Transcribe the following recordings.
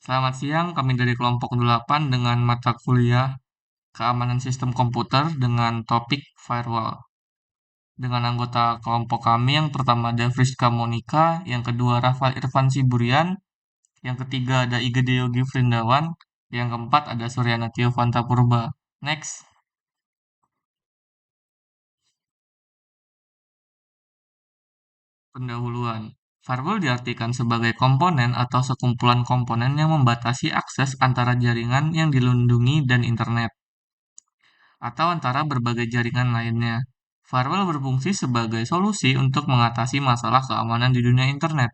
Selamat siang, kami dari kelompok 8 dengan mata kuliah Keamanan Sistem Komputer dengan topik Firewall. Dengan anggota kelompok kami yang pertama ada Friska Monika, yang kedua Rafael Irfan Siburian, yang ketiga ada Igede Yogi Frindawan, yang keempat ada Suryana Tiovanta Purba. Next, pendahuluan. Firewall diartikan sebagai komponen atau sekumpulan komponen yang membatasi akses antara jaringan yang dilindungi dan internet, atau antara berbagai jaringan lainnya. Firewall berfungsi sebagai solusi untuk mengatasi masalah keamanan di dunia internet,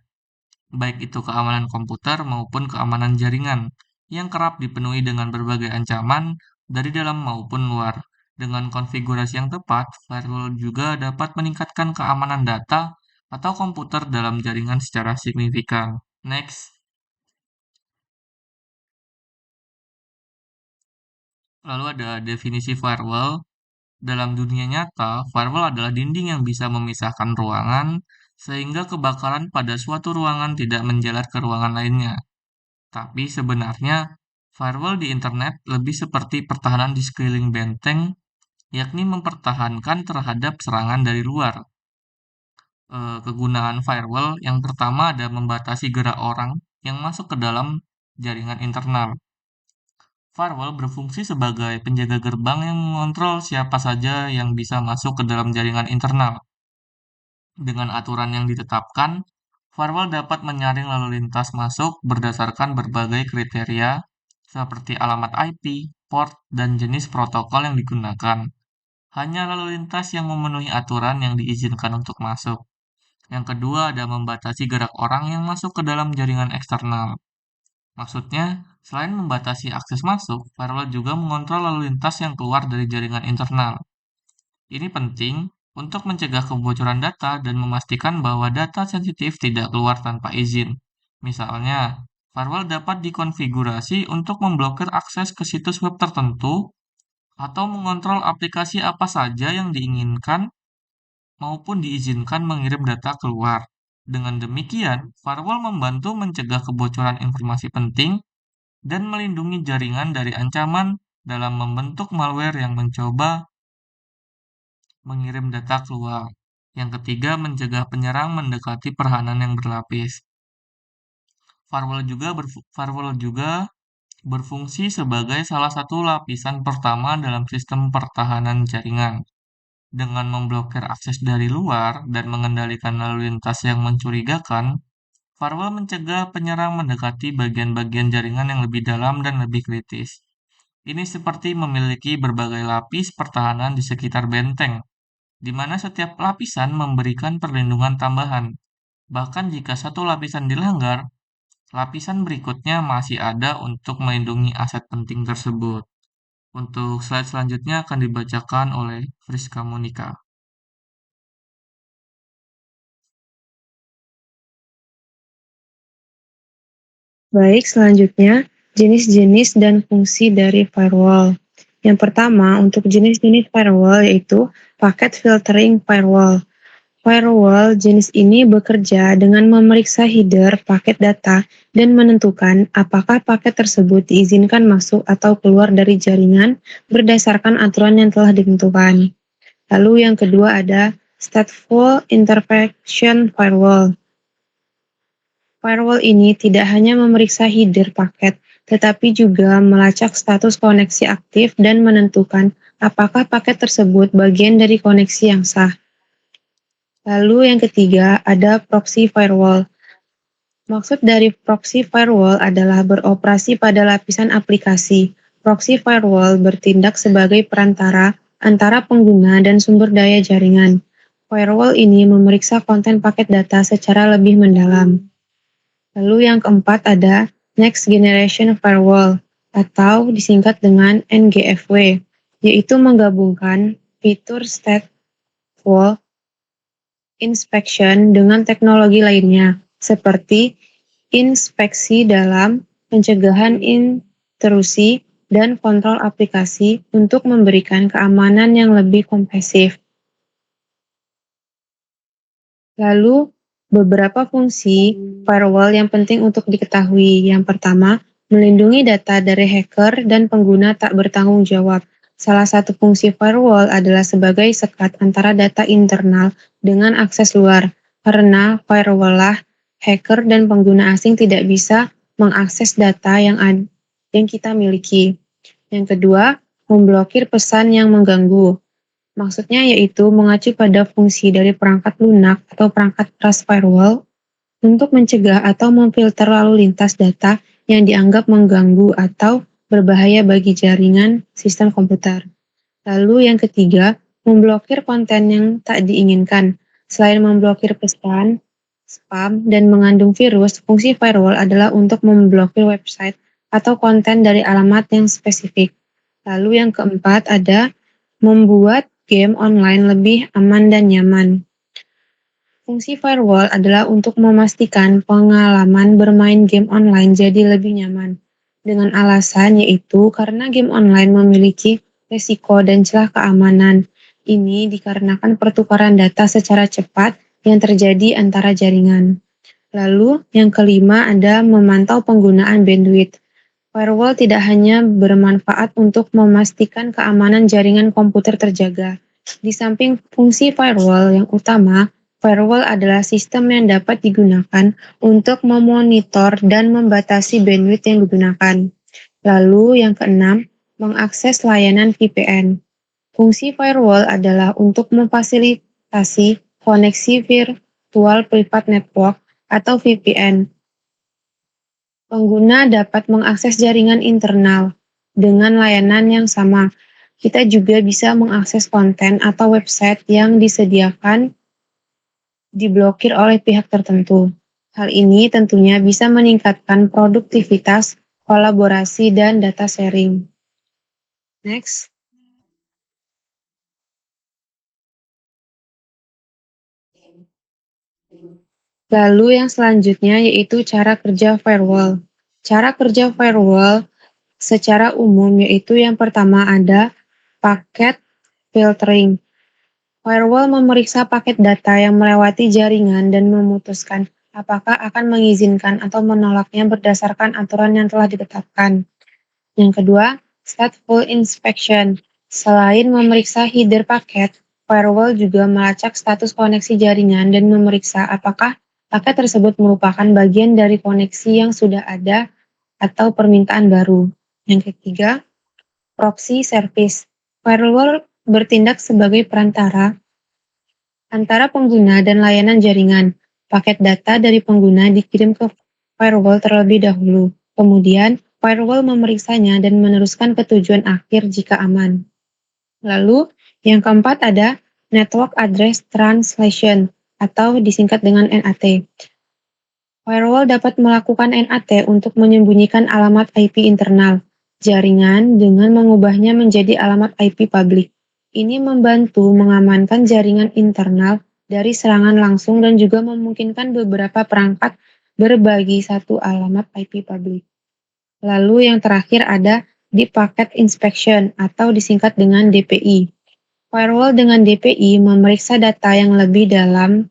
baik itu keamanan komputer maupun keamanan jaringan, yang kerap dipenuhi dengan berbagai ancaman dari dalam maupun luar. Dengan konfigurasi yang tepat, firewall juga dapat meningkatkan keamanan data atau komputer dalam jaringan secara signifikan. Next, lalu ada definisi firewall. Dalam dunia nyata, firewall adalah dinding yang bisa memisahkan ruangan, sehingga kebakaran pada suatu ruangan tidak menjalar ke ruangan lainnya. Tapi sebenarnya, firewall di internet lebih seperti pertahanan di sekeliling benteng, yakni mempertahankan terhadap serangan dari luar. Kegunaan firewall yang pertama ada membatasi gerak orang yang masuk ke dalam jaringan internal. Firewall berfungsi sebagai penjaga gerbang yang mengontrol siapa saja yang bisa masuk ke dalam jaringan internal. Dengan aturan yang ditetapkan, firewall dapat menyaring lalu lintas masuk berdasarkan berbagai kriteria seperti alamat IP, port, dan jenis protokol yang digunakan. Hanya lalu lintas yang memenuhi aturan yang diizinkan untuk masuk. Yang kedua ada membatasi gerak orang yang masuk ke dalam jaringan eksternal. Maksudnya, selain membatasi akses masuk, firewall juga mengontrol lalu lintas yang keluar dari jaringan internal. Ini penting untuk mencegah kebocoran data dan memastikan bahwa data sensitif tidak keluar tanpa izin. Misalnya, firewall dapat dikonfigurasi untuk memblokir akses ke situs web tertentu atau mengontrol aplikasi apa saja yang diinginkan maupun diizinkan mengirim data keluar. Dengan demikian, firewall membantu mencegah kebocoran informasi penting dan melindungi jaringan dari ancaman dalam membentuk malware yang mencoba mengirim data keluar. Yang ketiga, mencegah penyerang mendekati pertahanan yang berlapis. Firewall juga berfungsi sebagai salah satu lapisan pertama dalam sistem pertahanan jaringan. Dengan memblokir akses dari luar dan mengendalikan lalu lintas yang mencurigakan, firewall mencegah penyerang mendekati bagian-bagian jaringan yang lebih dalam dan lebih kritis. Ini seperti memiliki berbagai lapis pertahanan di sekitar benteng, di mana setiap lapisan memberikan perlindungan tambahan. Bahkan jika satu lapisan dilanggar, lapisan berikutnya masih ada untuk melindungi aset penting tersebut. Untuk slide selanjutnya akan dibacakan oleh Friska Monika. Baik, selanjutnya jenis-jenis dan fungsi dari firewall. Yang pertama, untuk jenis-jenis firewall yaitu packet filtering firewall. Firewall jenis ini bekerja dengan memeriksa header paket data dan menentukan apakah paket tersebut diizinkan masuk atau keluar dari jaringan berdasarkan aturan yang telah ditentukan. Lalu yang kedua ada stateful intersection firewall. Firewall ini tidak hanya memeriksa header paket, tetapi juga melacak status koneksi aktif dan menentukan apakah paket tersebut bagian dari koneksi yang sah. Lalu yang ketiga ada proxy firewall. Maksud dari proxy firewall adalah beroperasi pada lapisan aplikasi. Proxy firewall bertindak sebagai perantara antara pengguna dan sumber daya jaringan. Firewall ini memeriksa konten paket data secara lebih mendalam. Lalu yang keempat ada Next Generation Firewall atau disingkat dengan NGFW, yaitu menggabungkan fitur stateful inspection dengan teknologi lainnya, seperti inspeksi dalam, pencegahan intrusi, dan kontrol aplikasi untuk memberikan keamanan yang lebih komprehensif. Lalu, beberapa fungsi firewall yang penting untuk diketahui. Yang pertama, melindungi data dari hacker dan pengguna tak bertanggung jawab. Salah satu fungsi firewall adalah sebagai sekat antara data internal dengan akses luar, karena firewall lah hacker dan pengguna asing tidak bisa mengakses data yang kita miliki. Yang kedua, memblokir pesan yang mengganggu. Maksudnya yaitu mengacu pada fungsi dari perangkat lunak atau perangkat trust firewall untuk mencegah atau memfilter lalu lintas data yang dianggap mengganggu atau berbahaya bagi jaringan sistem komputer. Lalu yang ketiga, memblokir konten yang tak diinginkan. Selain memblokir pesan, spam, dan mengandung virus, fungsi firewall adalah untuk memblokir website atau konten dari alamat yang spesifik. Lalu yang keempat ada membuat game online lebih aman dan nyaman. Fungsi firewall adalah untuk memastikan pengalaman bermain game online jadi lebih nyaman. Dengan alasan yaitu karena game online memiliki resiko dan celah keamanan. Ini dikarenakan pertukaran data secara cepat yang terjadi antara jaringan. Lalu yang kelima ada memantau penggunaan bandwidth. Firewall tidak hanya bermanfaat untuk memastikan keamanan jaringan komputer terjaga. Di samping fungsi firewall yang utama, firewall adalah sistem yang dapat digunakan untuk memonitor dan membatasi bandwidth yang digunakan. Lalu yang keenam, mengakses layanan VPN. Fungsi firewall adalah untuk memfasilitasi koneksi virtual private network atau VPN. Pengguna dapat mengakses jaringan internal dengan layanan yang sama. Kita juga bisa mengakses konten atau website yang disediakan diblokir oleh pihak tertentu. Hal ini tentunya bisa meningkatkan produktivitas, kolaborasi, dan data sharing. Next. Lalu yang selanjutnya yaitu cara kerja firewall. Cara kerja firewall secara umum yaitu yang pertama ada paket filtering. Firewall memeriksa paket data yang melewati jaringan dan memutuskan apakah akan mengizinkan atau menolaknya berdasarkan aturan yang telah ditetapkan. Yang kedua, stateful inspection. Selain memeriksa header paket, firewall juga melacak status koneksi jaringan dan memeriksa apakah paket tersebut merupakan bagian dari koneksi yang sudah ada atau permintaan baru. Yang ketiga, proxy service. Firewall bertindak sebagai perantara antara pengguna dan layanan jaringan. Paket data dari pengguna dikirim ke firewall terlebih dahulu. Kemudian, firewall memeriksanya dan meneruskan ke tujuan akhir jika aman. Lalu, yang keempat ada Network Address Translation atau disingkat dengan NAT. Firewall dapat melakukan NAT untuk menyembunyikan alamat IP internal jaringan dengan mengubahnya menjadi alamat IP publik. Ini membantu mengamankan jaringan internal dari serangan langsung dan juga memungkinkan beberapa perangkat berbagi satu alamat IP publik. Lalu yang terakhir ada Deep Packet Inspection atau disingkat dengan DPI. Firewall dengan DPI memeriksa data yang lebih dalam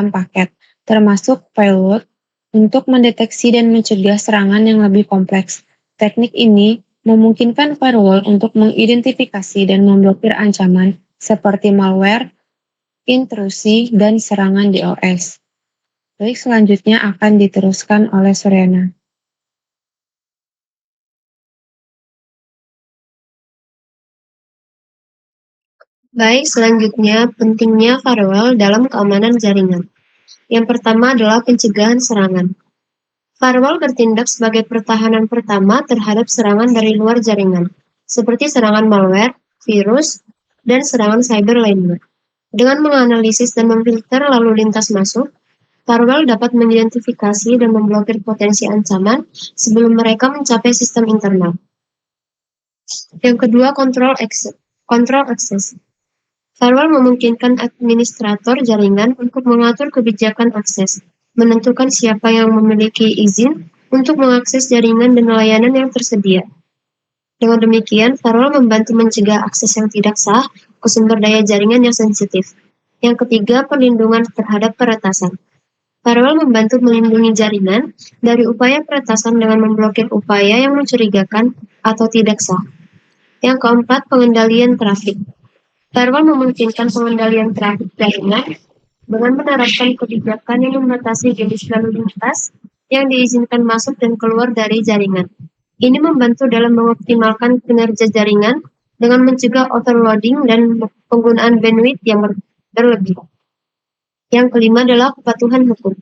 paket, termasuk payload, untuk mendeteksi dan mencegah serangan yang lebih kompleks. Teknik ini memungkinkan firewall untuk mengidentifikasi dan memblokir ancaman seperti malware, intrusi, dan serangan DOS. Baik, selanjutnya akan diteruskan oleh Suryana. Baik, selanjutnya pentingnya firewall dalam keamanan jaringan. Yang pertama adalah pencegahan serangan. Firewall bertindak sebagai pertahanan pertama terhadap serangan dari luar jaringan, seperti serangan malware, virus, dan serangan cyber lainnya. Dengan menganalisis dan memfilter lalu lintas masuk, firewall dapat mengidentifikasi dan memblokir potensi ancaman sebelum mereka mencapai sistem internal. Yang kedua, control access. Firewall memungkinkan administrator jaringan untuk mengatur kebijakan akses, menentukan siapa yang memiliki izin untuk mengakses jaringan dan layanan yang tersedia. Dengan demikian, firewall membantu mencegah akses yang tidak sah ke sumber daya jaringan yang sensitif. Yang ketiga, perlindungan terhadap peretasan. Firewall membantu melindungi jaringan dari upaya peretasan dengan memblokir upaya yang mencurigakan atau tidak sah. Yang keempat, pengendalian trafik. Firewall memungkinkan pengendalian trafik jaringan dengan menerapkan kebijakan yang membatasi jenis lalu lintas yang diizinkan masuk dan keluar dari jaringan. Ini membantu dalam mengoptimalkan kinerja jaringan dengan mencegah overloading dan penggunaan bandwidth yang berlebih. Yang kelima adalah kepatuhan hukum.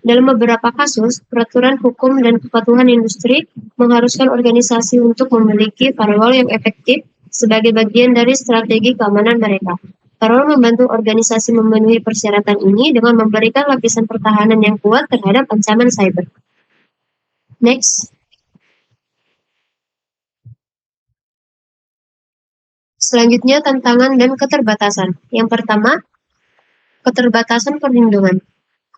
Dalam beberapa kasus, peraturan hukum dan kepatuhan industri mengharuskan organisasi untuk memiliki firewall yang efektif sebagai bagian dari strategi keamanan mereka. Firewall membantu organisasi memenuhi persyaratan ini dengan memberikan lapisan pertahanan yang kuat terhadap ancaman cyber. Next. Selanjutnya, tantangan dan keterbatasan. Yang pertama, keterbatasan perlindungan.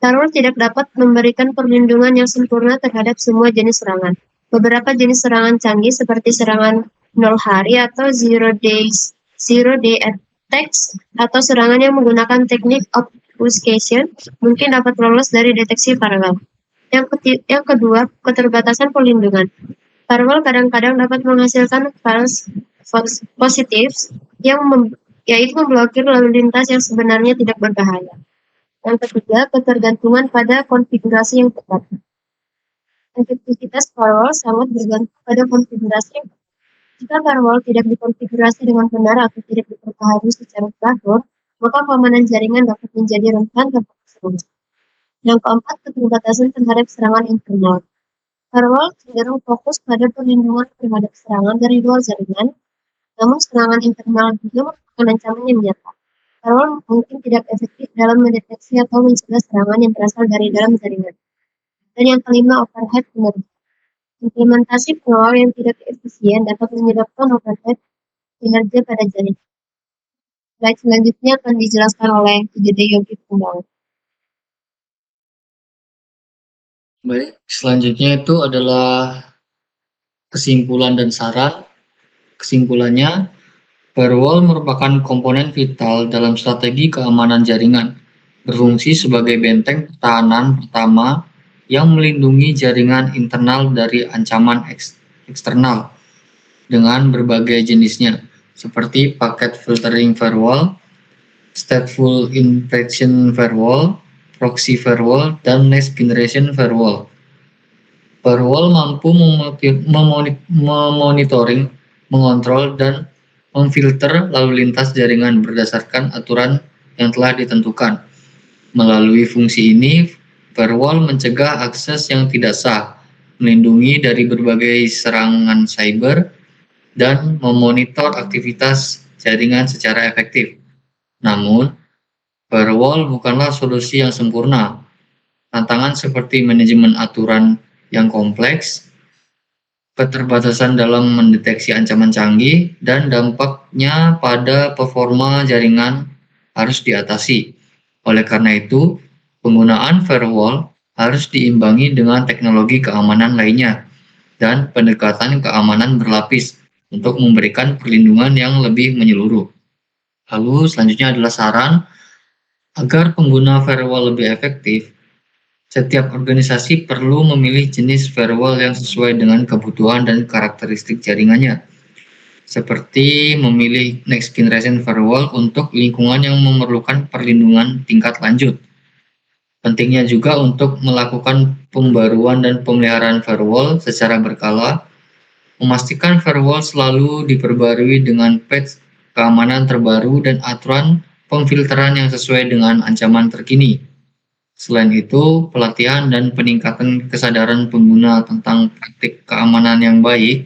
Firewall tidak dapat memberikan perlindungan yang sempurna terhadap semua jenis serangan. Beberapa jenis serangan canggih seperti serangan 0 hari atau zero day attacks atau serangan yang menggunakan teknik obfuscation mungkin dapat lolos dari deteksi firewall. Yang kedua, keterbatasan perlindungan. Firewall kadang-kadang dapat menghasilkan false positives yaitu memblokir lalu lintas yang sebenarnya tidak berbahaya. Yang ketiga, ketergantungan pada konfigurasi yang tepat. Efektivitas firewall sangat bergantung pada konfigurasi yang tepat. Jika firewall tidak dikonfigurasi dengan benar atau tidak diperpahami secara teratur, maka keamanan jaringan dapat menjadi rentan terhadap serangan. Yang keempat, keterbatasan terhadap serangan internal. Firewall cenderung fokus pada perlindungan terhadap serangan dari luar jaringan, namun serangan internal juga merupakan ancaman yang nyata. Firewall mungkin tidak efektif dalam mendeteksi atau mencegah serangan yang berasal dari dalam jaringan. Dan yang kelima, overhead kinerja. Implementasi firewall yang tidak efisien dapat menyebabkan overhead kinerja pada jaringan. Slide selanjutnya akan dijelaskan oleh IGD Yogi Pembangun. Baik, selanjutnya itu adalah kesimpulan dan saran. Kesimpulannya, firewall merupakan komponen vital dalam strategi keamanan jaringan, berfungsi sebagai benteng pertahanan pertama yang melindungi jaringan internal dari ancaman eksternal dengan berbagai jenisnya, seperti packet filtering firewall, stateful inspection firewall, proxy firewall, dan next generation firewall. Firewall mampu memonitoring, mengontrol, dan memfilter lalu lintas jaringan berdasarkan aturan yang telah ditentukan. Melalui fungsi ini, firewall mencegah akses yang tidak sah, melindungi dari berbagai serangan cyber, dan memonitor aktivitas jaringan secara efektif. Namun, firewall bukanlah solusi yang sempurna. Tantangan seperti manajemen aturan yang kompleks, keterbatasan dalam mendeteksi ancaman canggih, dan dampaknya pada performa jaringan harus diatasi. Oleh karena itu, penggunaan firewall harus diimbangi dengan teknologi keamanan lainnya dan pendekatan keamanan berlapis untuk memberikan perlindungan yang lebih menyeluruh. Lalu selanjutnya adalah saran. Agar pengguna firewall lebih efektif, setiap organisasi perlu memilih jenis firewall yang sesuai dengan kebutuhan dan karakteristik jaringannya, seperti memilih next generation firewall untuk lingkungan yang memerlukan perlindungan tingkat lanjut. Pentingnya juga untuk melakukan pembaruan dan pemeliharaan firewall secara berkala, memastikan firewall selalu diperbarui dengan patch keamanan terbaru dan aturan pemfilteran yang sesuai dengan ancaman terkini. Selain itu, pelatihan dan peningkatan kesadaran pengguna tentang praktik keamanan yang baik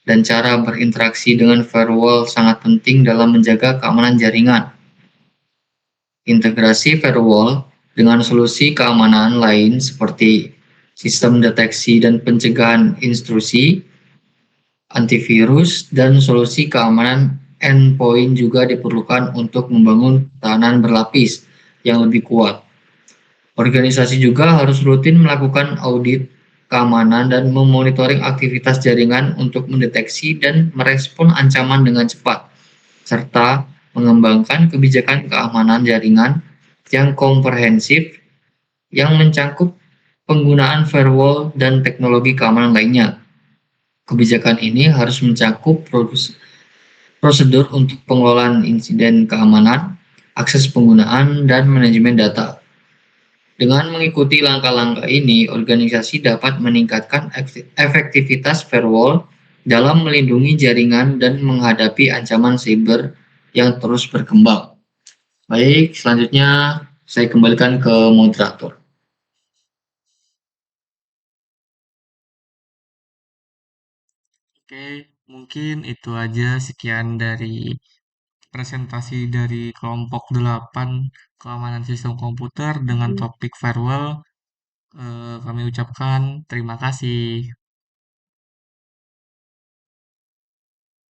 dan cara berinteraksi dengan firewall sangat penting dalam menjaga keamanan jaringan. Integrasi firewall dengan solusi keamanan lain seperti sistem deteksi dan pencegahan intrusi, antivirus, dan solusi keamanan endpoint juga diperlukan untuk membangun pertahanan berlapis yang lebih kuat. Organisasi juga harus rutin melakukan audit keamanan dan memonitoring aktivitas jaringan untuk mendeteksi dan merespon ancaman dengan cepat, serta mengembangkan kebijakan keamanan jaringan yang komprehensif yang mencangkup penggunaan firewall dan teknologi keamanan lainnya. Kebijakan ini harus mencakup prosedur untuk pengelolaan insiden keamanan, akses penggunaan, dan manajemen data. Dengan mengikuti langkah-langkah ini, organisasi dapat meningkatkan efektivitas firewall dalam melindungi jaringan dan menghadapi ancaman siber yang terus berkembang. Baik, selanjutnya saya kembalikan ke moderator. Oke, mungkin itu aja sekian dari presentasi dari kelompok 8 keamanan sistem komputer dengan topik firewall. Kami ucapkan terima kasih.